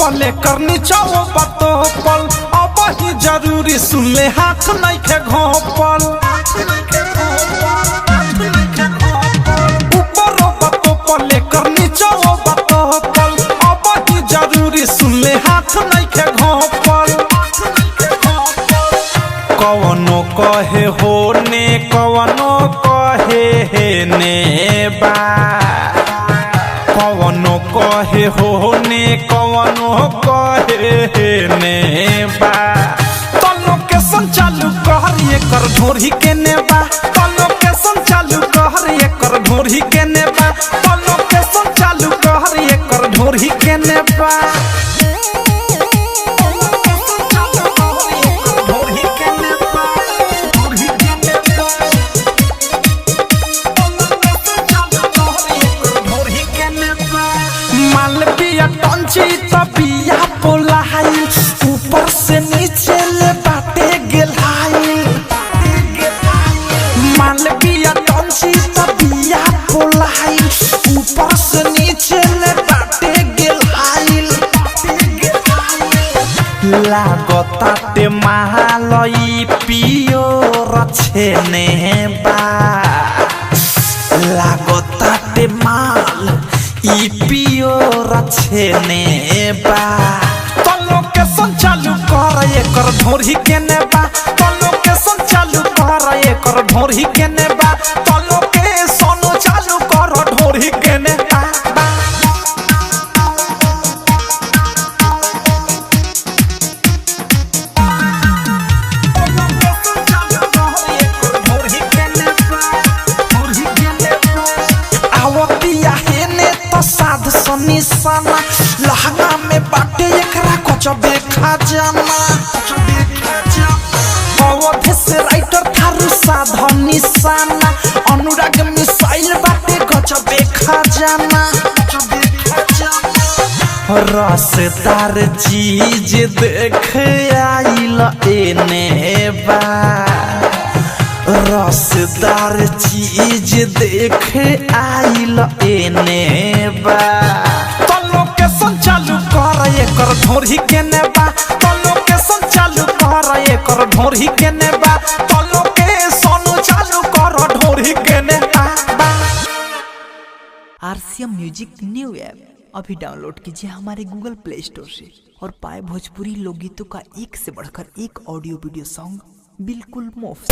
पले करनी चाहो बातो पल अब ही जरूरी सुन ले हाथ नहीं के घोपल ऊपर बातो पले करनी चाहो बातो पल अब ही जरूरी सुन ले हाथ नहीं के घोपल कवनो कहे होने कवनो कहे हे ने बा कवनो कहे होने कवनो कहे हे ने बा तो लोकेशन चालू कहर एकर ढोरी के नेबा तो लोकेशन चालू कहर एकर ढोरी के नेबा तो लोकेशन चालू कहर एकर ढोरी के नेबा मालविया टंची तबिया पोलाई ऊपर से नीचे ले बाटे गेलाई मालविया टंची तबिया पोलाई ऊपर से नीचे ले बाटे गेलाई लागताटे महालई पियो रछेने बा लागताटे माल ई पियो रछेने बा तो लोकेशन चालू कर एकर ढोरी के नेबा तो लोकेशन चालू कर एकर ढोरी के नेबा तो लोकेशन चालू कर ढोरी के नेबा साध सनिसाना लहंगा में बाटे एकरा कचबे खजाना अवधे से राइटर थारू साध निशाना अनुराग मिसाइल बाटे कचबे खजाना रसदार चीज देख आइल एने बा रसदार चीज देख आइल एने बा तो लोकेशन चालू कर एकर ढोरी के नेबा तो लोकेशन चालू कर एकर ढोरी के नेबा तो लोकेशन चालू कर ढोरी के नेबा। RCM म्यूजिक न्यू ऐप अभी डाउनलोड कीजिए हमारे गूगल प्ले स्टोर से और पाए भोजपुरी लोकगीतों का एक से बढ़कर एक ऑडियो वीडियो सॉन्ग बिल्कुल मुफ्त।